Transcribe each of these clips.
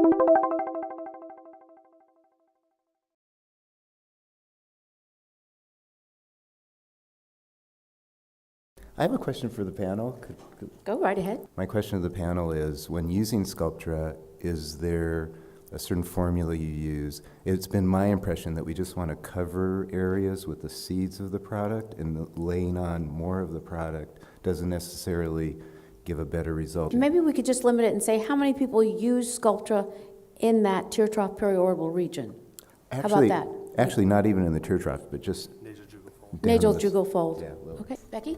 I have a question for the panel. Go right ahead. My question to the panel is, when using Sculptra, is there a certain formula you use? It's been my impression that we just want to cover areas with the seeds of the product, and the laying on more of the product doesn't necessarily give a better result. Maybe we could just limit it and say how many people use Sculptra in that tear trough periorbital region. Actually, how about that? Actually, not even in the tear trough, but just nasojugal fold. Yeah, okay, Becky?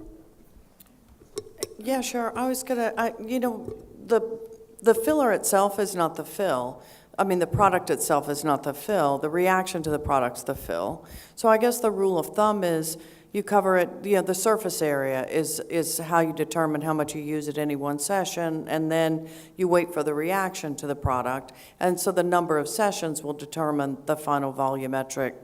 Yeah, sure. I was gonna, the filler itself is not the fill. I mean, the product itself is not the fill. The reaction to the product's the fill. So I guess the rule of thumb is you cover it, the surface area is how you determine how much you use at any one session, and then you wait for the reaction to the product. And so the number of sessions will determine the final volumetric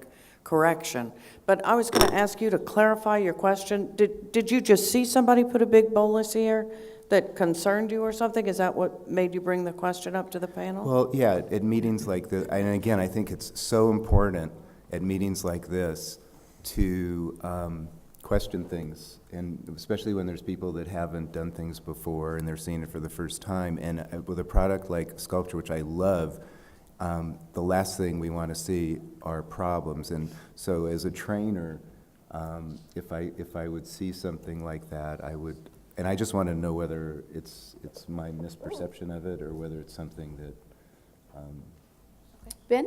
correction. But I was going to ask you to clarify your question. Did you just see somebody put a big bolus here that concerned you or something? Is that what made you bring the question up to the panel? Well, yeah, at meetings like this, and again, I think it's so important at meetings like this to question things, and especially when there's people that haven't done things before and they're seeing it for the first time. And with a product like Sculptra, which I love, the last thing we want to see are problems. And so as a trainer, if I would see something like that, I would, and I just want to know whether it's my misperception of it or whether it's something that... Ben,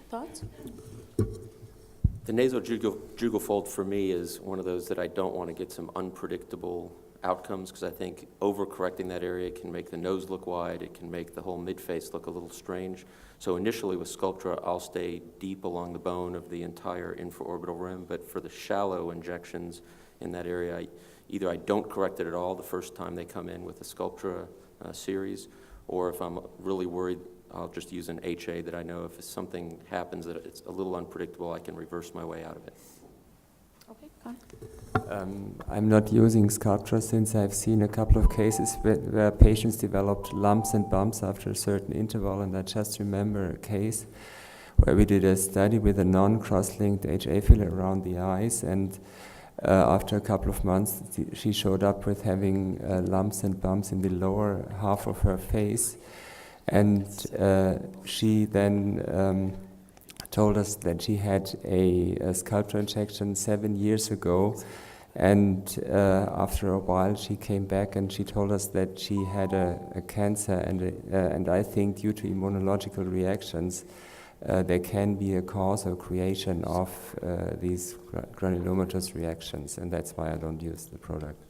thoughts? The nasojugal fold for me is one of those that I don't want to get some unpredictable outcomes, because I think overcorrecting that area can make the nose look wide, it can make the whole mid-face look a little strange. So initially with Sculptra, I'll stay deep along the bone of the entire infraorbital rim, but for the shallow injections in that area, either I don't correct it at all the first time they come in with the Sculptra series, or if I'm really worried, I'll just use an HA that I know if something happens that it's a little unpredictable, I can reverse my way out of it. Okay, Con. I'm not using Sculptra since I've seen a couple of cases where patients developed lumps and bumps after a certain interval, and I just remember a case where we did a study with a non-cross-linked HA filler around the eyes, and after a couple of months she showed up with having lumps and bumps in the lower half of her face, and she then told us that she had a Sculptra injection 7 years ago, and after a while she came back and she told us that she had a cancer, and I think due to immunological reactions there can be a cause or creation of these granulomatous reactions, and that's why I don't use the product.